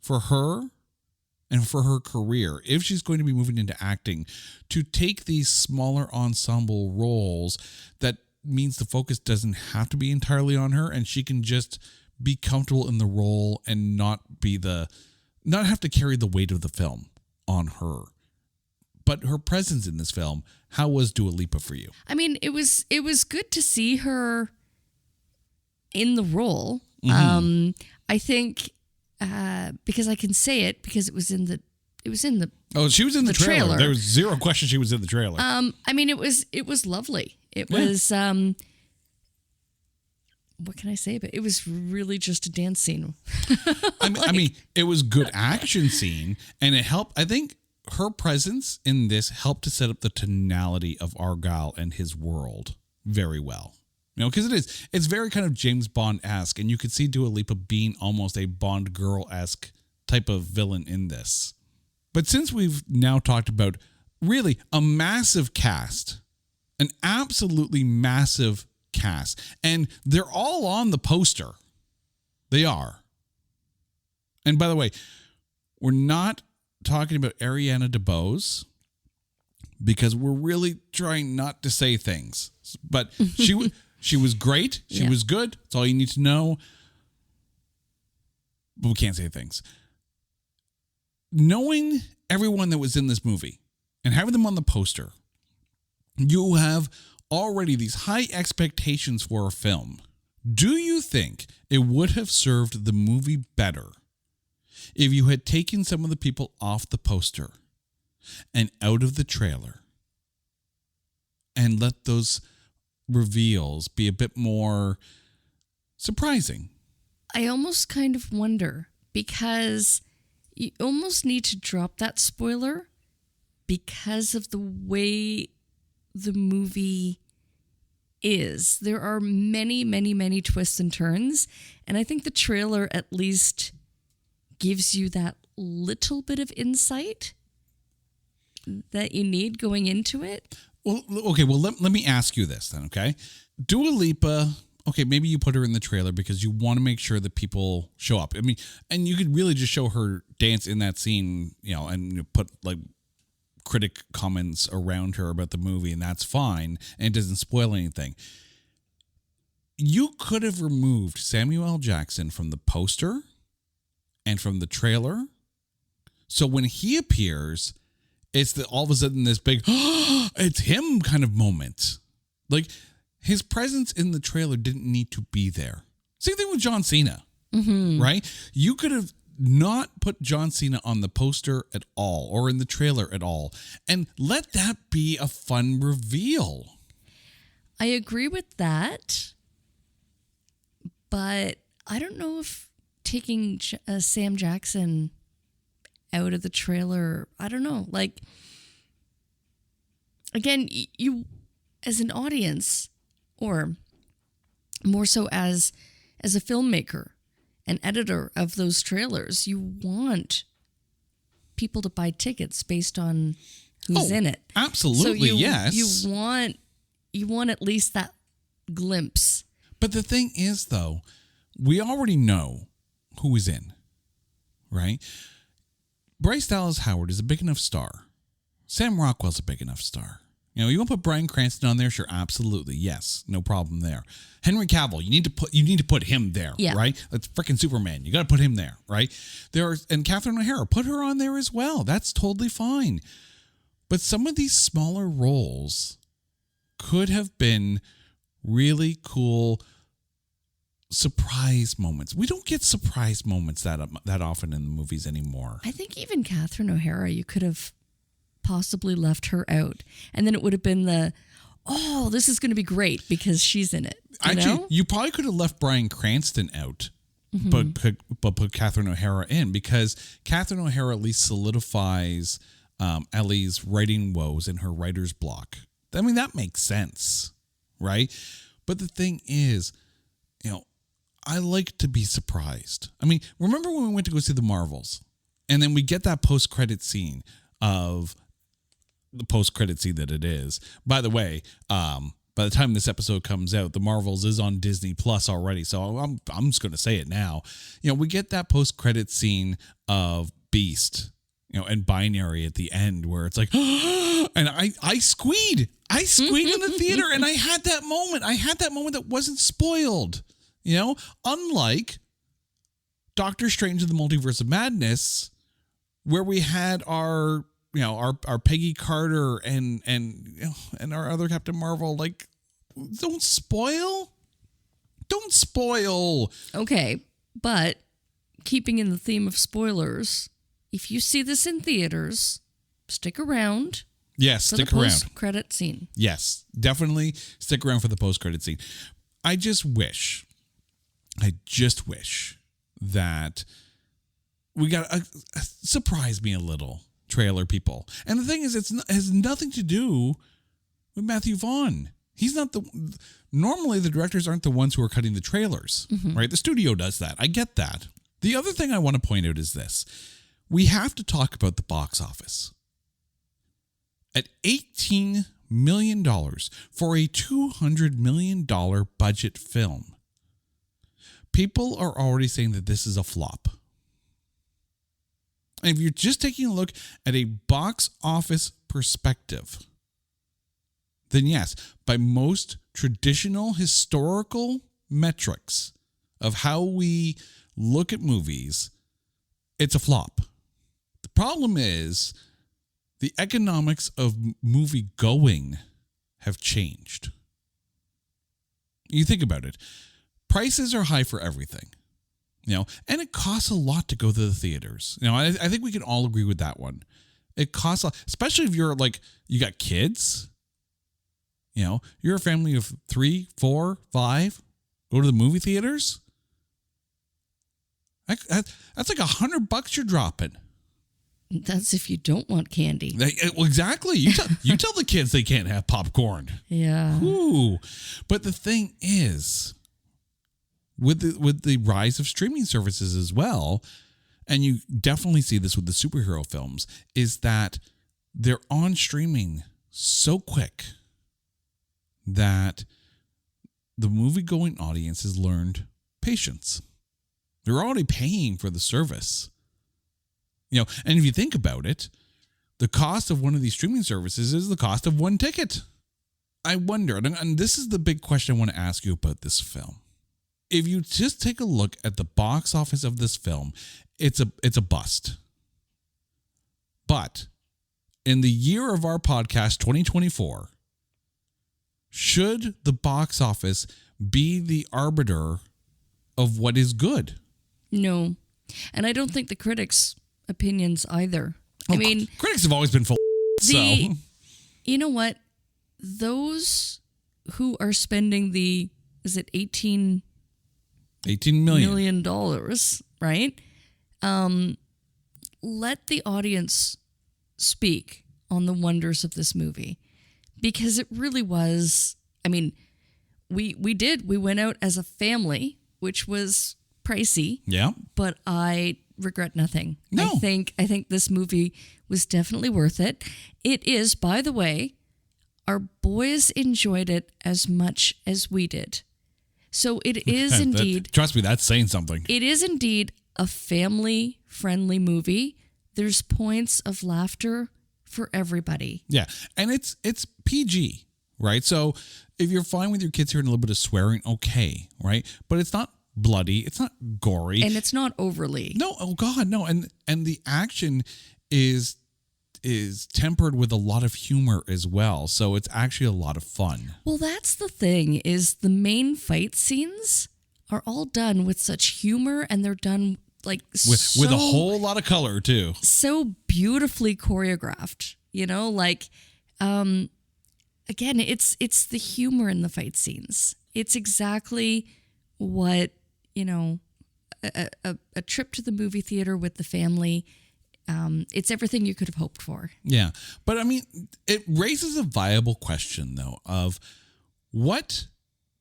for her and for her career, if she's going to be moving into acting, to take these smaller ensemble roles that means the focus doesn't have to be entirely on her and she can just be comfortable in the role and not have to carry the weight of the film on her. But her presence in this film, how was Dua Lipa for you? I mean, it was good to see her in the role. I think because I can say it because it was in the Oh, she was in the trailer. There was zero question she was in the trailer. I mean, it was lovely. It was what can I say? But it was really just a dance scene. I mean, it was good action scene, and it helped. I think her presence in this helped to set up the tonality of Argylle and his world very well. Because it's very kind of James Bond-esque, and you could see Dua Lipa being almost a Bond girl-esque type of villain in this. But since we've now talked about really a massive cast, an absolutely massive cast, and they're all on the poster. They are. And by the way, we're not talking about Ariana DeBose because we're really trying not to say things. But she was great. She was good. That's all you need to know. But we can't say things. Knowing everyone that was in this movie and having them on the poster, you have already these high expectations for a film. Do you think it would have served the movie better if you had taken some of the people off the poster and out of the trailer and let those reveals be a bit more surprising? I almost kind of wonder because you almost need to drop that spoiler because of the way the movie is. There are many, many, many twists and turns, and I think the trailer at least gives you that little bit of insight that you need going into it. Well, okay, let me ask you this then, okay? Dua Lipa, okay, maybe you put her in the trailer because you want to make sure that people show up. I mean, and you could really just show her dance in that scene, and put like critic comments around her about the movie, and that's fine, and it doesn't spoil anything. You could have removed Samuel L. Jackson from the poster and from the trailer, so when he appears, it's all of a sudden this big, it's him kind of moment. Like, his presence in the trailer didn't need to be there. Same thing with John Cena, right? You could have not put John Cena on the poster at all or in the trailer at all and let that be a fun reveal. I agree with that, but I don't know if taking Sam Jackson out of the trailer, I don't know. Like, again, you as an audience, or more so as a filmmaker, an editor of those trailers, you want people to buy tickets based on who's in it. Absolutely, so yes. You want at least that glimpse. But the thing is, though, we already know who is in, right? Bryce Dallas Howard is a big enough star. Sam Rockwell's a big enough star. You want to put Bryan Cranston on there? Sure, absolutely, yes, no problem there. Henry Cavill, you need to put him there, right? That's freaking Superman. You got to put him there, right? And Catherine O'Hara, put her on there as well. That's totally fine. But some of these smaller roles could have been really cool surprise moments. We don't get surprise moments that often in the movies anymore. I think even Catherine O'Hara, you could have possibly left her out, and then it would have been this is going to be great because she's in it. You probably could have left Bryan Cranston out, but put Catherine O'Hara in, because Catherine O'Hara at least solidifies Ellie's writing woes in her writer's block. I mean, that makes sense, right? But the thing is, I like to be surprised. I mean, remember when we went to go see the Marvels, and then we get that post-credit scene of the post-credit scene that it is. By the way, by the time this episode comes out, the Marvels is on Disney Plus already, so I'm just going to say it now. We get that post-credit scene of Beast, and Binary at the end where it's like, and I squeed in the theater, and I had that moment that wasn't spoiled. Unlike Doctor Strange in the Multiverse of Madness, where we had our Peggy Carter and our other Captain Marvel, like, don't spoil. Okay, but keeping in the theme of spoilers, if you see this in theaters, stick around. Yes, stick around. Post-credit scene. Yes, definitely stick around for the post-credit scene. I just wish that we got a surprise me a little trailer, people. And the thing is, it has nothing to do with Matthew Vaughn. He's not normally the directors aren't the ones who are cutting the trailers, right? The studio does that. I get that. The other thing I want to point out is this. We have to talk about the box office. At $18 million for a $200 million budget film, people are already saying that this is a flop. And if you're just taking a look at a box office perspective, then yes, by most traditional historical metrics of how we look at movies, it's a flop. The problem is the economics of movie going have changed. You think about it. Prices are high for everything, and it costs a lot to go to the theaters. I think we can all agree with that one. It costs a lot, especially if you're like, you got kids, you're a family of 3, 4, 5, go to the movie theaters. That's like $100 you're dropping. That's if you don't want candy. Well, exactly. You tell the kids they can't have popcorn. Yeah. Ooh. But the thing is, with the rise of streaming services as well, and you definitely see this with the superhero films, is that they're on streaming so quick that the movie-going audience has learned patience. They're already paying for the service. And if you think about it, the cost of one of these streaming services is the cost of one ticket. I wonder, and this is the big question I want to ask you about this film. If you just take a look at the box office of this film, it's a bust. But in the year of our podcast, 2024, should the box office be the arbiter of what is good? No. And I don't think the critics' opinions either. I mean, critics have always been full. So you know what? Those who are spending is it $18 million, right? Let the audience speak on the wonders of this movie, because it really was. I mean, we went out as a family, which was pricey. Yeah. But I regret nothing. No. I think this movie was definitely worth it. It is, by the way, our boys enjoyed it as much as we did. So it is indeed... Trust me, that's saying something. It is indeed a family-friendly movie. There's points of laughter for everybody. Yeah, and it's PG, right? So if you're fine with your kids hearing a little bit of swearing, okay, right? But it's not bloody, it's not gory. And it's not overly. No, oh God, no. And the action is tempered with a lot of humor as well. So it's actually a lot of fun. Well, that's the thing, is the main fight scenes are all done with such humor, and they're done like with a whole lot of color too. So beautifully choreographed, again, it's the humor in the fight scenes. It's exactly what, a trip to the movie theater with the family It's everything you could have hoped for. Yeah. But I mean, it raises a viable question, though, of what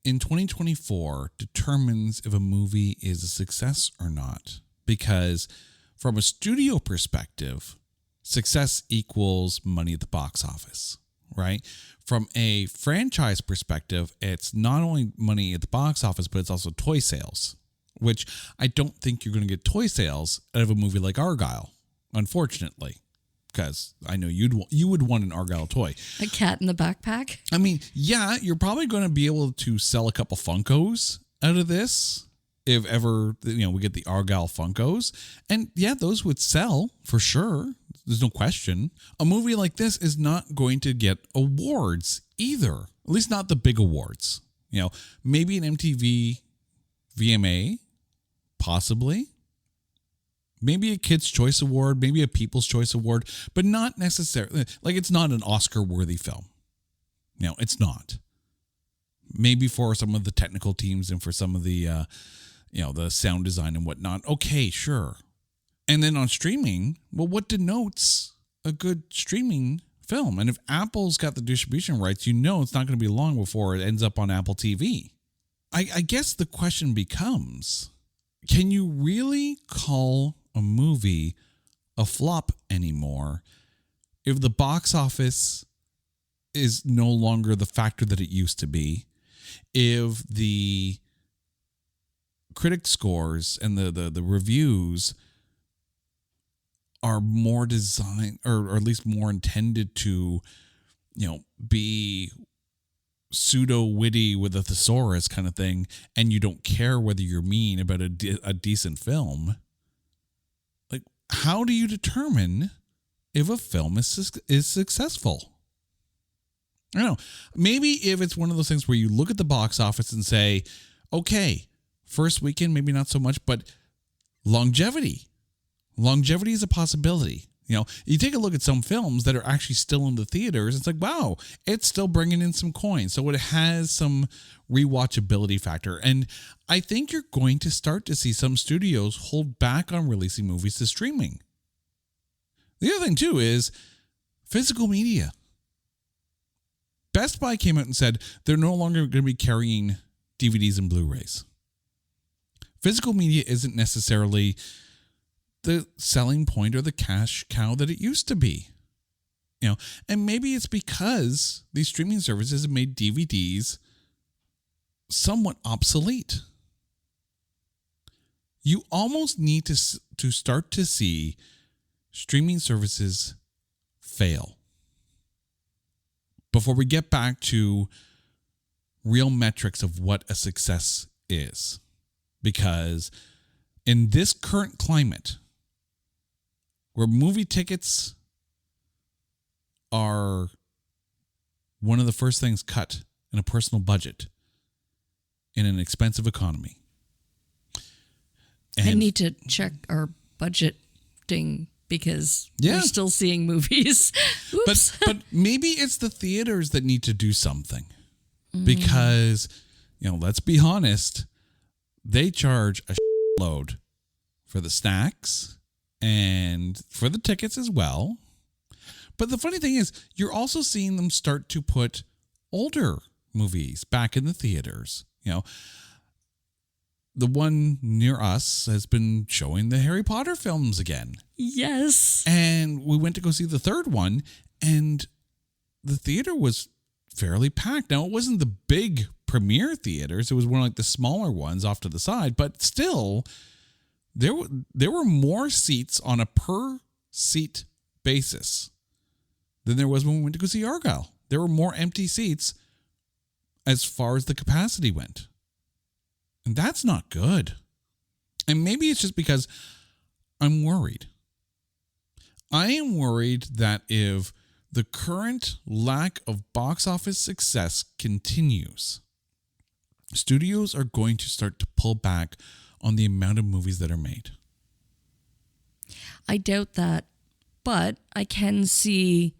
in 2024 determines if a movie is a success or not. Because from a studio perspective, success equals money at the box office, right? From a franchise perspective, it's not only money at the box office, but it's also toy sales, which I don't think you're going to get toy sales out of a movie like Argylle. Unfortunately, because I know you would want an Argylle toy. A cat in the backpack? I mean, yeah, you're probably going to be able to sell a couple Funkos out of this if ever, we get the Argylle Funkos. And yeah, those would sell for sure. There's no question. A movie like this is not going to get awards either. At least not the big awards. Maybe an MTV VMA, possibly. Maybe a Kids' Choice Award, maybe a People's Choice Award, but not necessarily. Like, it's not an Oscar-worthy film. It's not. Maybe for some of the technical teams and for some of the, the sound design and whatnot. Okay, sure. And then on streaming, well, what denotes a good streaming film? And if Apple's got the distribution rights, it's not going to be long before it ends up on Apple TV. I guess the question becomes, can you really call a movie a flop anymore if the box office is no longer the factor that it used to be, if the critic scores and the reviews are more designed or at least more intended to be pseudo witty with a thesaurus kind of thing, and you don't care whether you're mean about a decent film. Like, how do you determine if a film is successful? I don't know. Maybe if it's one of those things where you look at the box office and say, okay, first weekend, maybe not so much, but longevity. Longevity is a possibility. You take a look at some films that are actually still in the theaters. It's like, wow, it's still bringing in some coins. So it has some rewatchability factor. And I think you're going to start to see some studios hold back on releasing movies to streaming. The other thing, too, is physical media. Best Buy came out and said they're no longer going to be carrying DVDs and Blu-rays. Physical media isn't necessarily the selling point or the cash cow that it used to be. And maybe it's because these streaming services have made DVDs somewhat obsolete. You almost need to start to see streaming services fail before we get back to real metrics of what a success is. Because in this current climate, where movie tickets are one of the first things cut in a personal budget in an expensive economy. I need to check our budgeting because we're still seeing movies. Oops. But maybe it's the theaters that need to do something. Because, let's be honest, they charge a load for the snacks and for the tickets as well. But the funny thing is, you're also seeing them start to put older movies back in the theaters. The one near us has been showing the Harry Potter films again. Yes. And we went to go see the third one, and the theater was fairly packed. Now, it wasn't the big premiere theaters. It was one of the smaller ones off to the side, but still, there were more seats on a per seat basis than there was when we went to go see Argylle. There were more empty seats as far as the capacity went. And that's not good. And maybe it's just because I'm worried. I am worried that if the current lack of box office success continues, studios are going to start to pull back on the amount of movies that are made. I doubt that, but I can see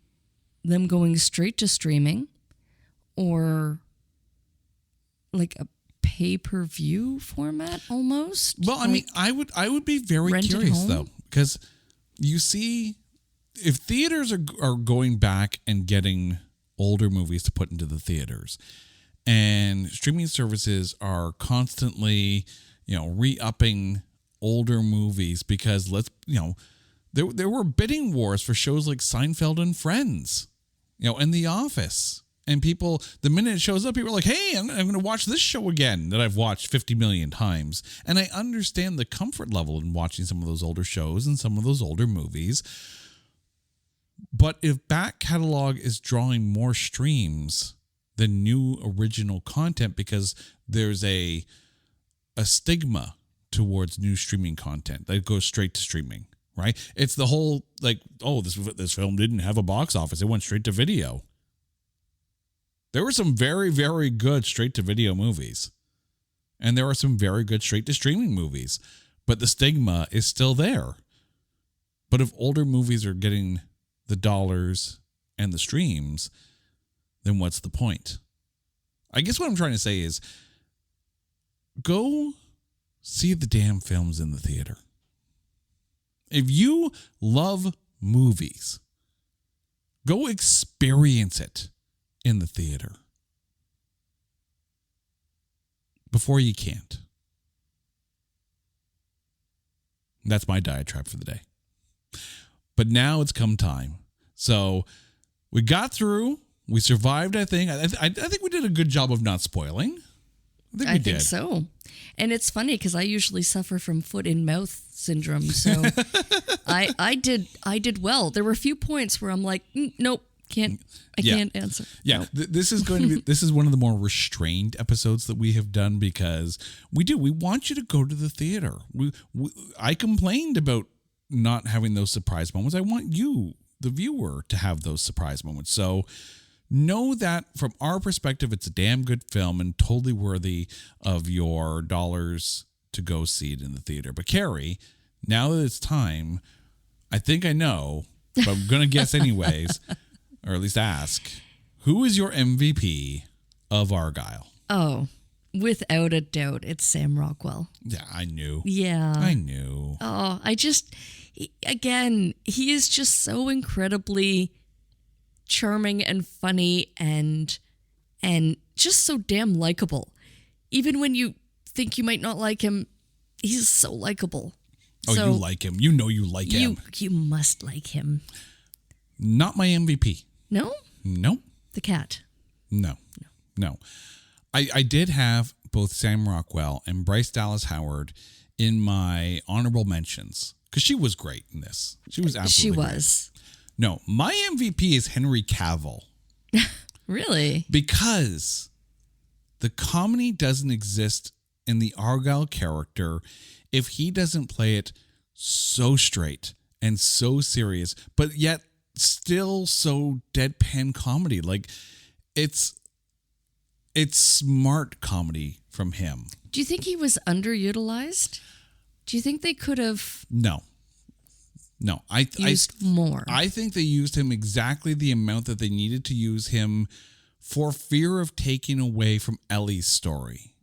them going straight to streaming or like a pay-per-view format almost. Well, I mean, I would be very curious though, because you see, if theaters are going back and getting older movies to put into the theaters, and streaming services are constantly, re-upping older movies because there were bidding wars for shows like Seinfeld and Friends, and The Office. And people, the minute it shows up, people are like, hey, I'm going to watch this show again that I've watched 50 million times. And I understand the comfort level in watching some of those older shows and some of those older movies. But if back catalog is drawing more streams than new original content because there's a stigma towards new streaming content that goes straight to streaming, right? It's the whole this film didn't have a box office. It went straight to video. There were some very, very good straight-to-video movies. And there are some very good straight-to-streaming movies. But the stigma is still there. But if older movies are getting the dollars and the streams, then what's the point? I guess what I'm trying to say is, go see the damn films in the theater. If you love movies, go experience it in the theater before you can't. That's my diatribe for the day. But now it's come time. So we got through. We survived, I think. I think we did a good job of not spoiling. I think so. And it's funny because I usually suffer from foot in mouth syndrome. So I did well. There were a few points where I'm like, nope. Can't answer. Yeah, Nope. This is going to be. This is one of the more restrained episodes that we have done because we want you to go to the theater. I complained about not having those surprise moments. I want you, the viewer, to have those surprise moments. So know that from our perspective, it's a damn good film and totally worthy of your dollars to go see it in the theater. But Carrie, now that it's time, I think I know, but I'm going to guess anyways. Or at least ask, who is your MVP of Argylle? Oh, without a doubt, it's Sam Rockwell. Yeah, I knew. Yeah. I knew. Oh, he is just so incredibly charming and funny and just so damn likable. Even when you think you might not like him, he's so likable. Oh, so you like him. You know you like him. You must like him. Not my MVP. No? No. The cat. No. I did have both Sam Rockwell and Bryce Dallas Howard in my honorable mentions because she was great in this. She was absolutely great. No, my MVP is Henry Cavill. Really? Because the comedy doesn't exist in the Argylle character if he doesn't play it so straight and so serious, but yet still so deadpan comedy. Like it's smart comedy from him. Do you think he underutilized? Do you think they could have No. I used more? I think they used him exactly the amount that they needed to use him for fear of taking away from Ellie's story.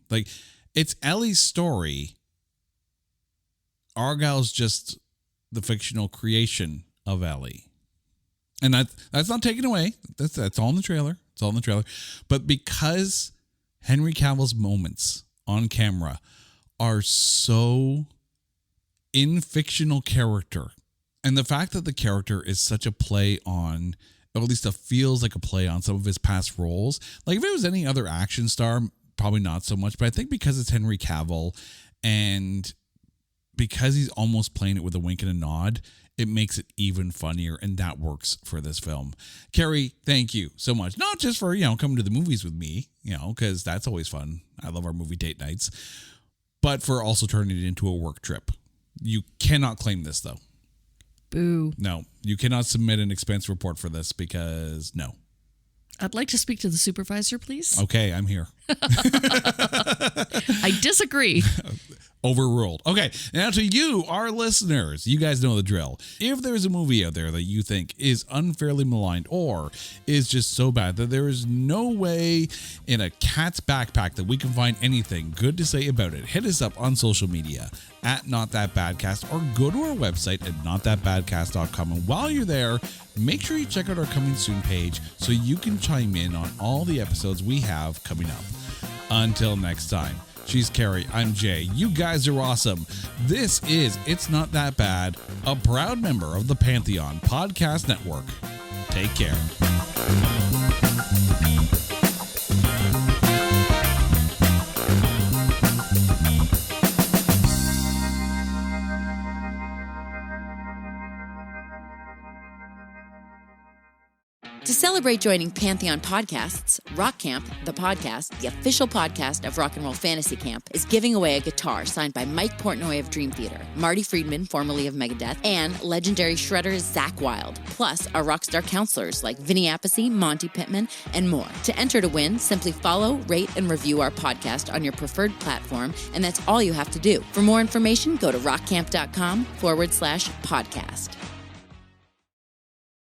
Like, it's Ellie's story. Argylle's just the fictional creation of Ellie. And that's not taken away. That's all in the trailer. It's all in the trailer. But because Henry Cavill's moments on camera are so in fictional character, and the fact that the character is such a play on, or at least it feels like a play on some of his past roles. Like if it was any other action star, probably not so much. But I think because it's Henry Cavill and because he's almost playing it with a wink and a nod, it makes it even funnier, and that works for this film. Carrie, thank you so much. Not just for, coming to the movies with me, because that's always fun. I love our movie date nights. But for also turning it into a work trip. You cannot claim this, though. Boo. No, you cannot submit an expense report for this because no. I'd like to speak to the supervisor, please. Okay, I'm here. I disagree. Overruled. Okay, now to you, our listeners, you guys know the drill. If there's a movie out there that you think is unfairly maligned or is just so bad that there is no way in a cat's backpack that we can find anything good to say about it, hit us up on social media at NotThatBadcast or go to our website at NotThatBadcast.com. And while you're there, make sure you check out our Coming Soon page so you can chime in on all the episodes we have coming up. Until next time. She's Carrie, I'm Jay. You guys are awesome. This is It's Not That Bad, a proud member of the Pantheon Podcast Network. Take care. To celebrate joining Pantheon Podcasts, Rock Camp, the podcast, the official podcast of Rock and Roll Fantasy Camp, is giving away a guitar signed by Mike Portnoy of Dream Theater, Marty Friedman, formerly of Megadeth, and legendary shredder Zakk Wylde, plus our rockstar counselors like Vinny Appice, Monty Pittman, and more. To enter to win, simply follow, rate, and review our podcast on your preferred platform, and that's all you have to do. For more information, go to rockcamp.com/podcast.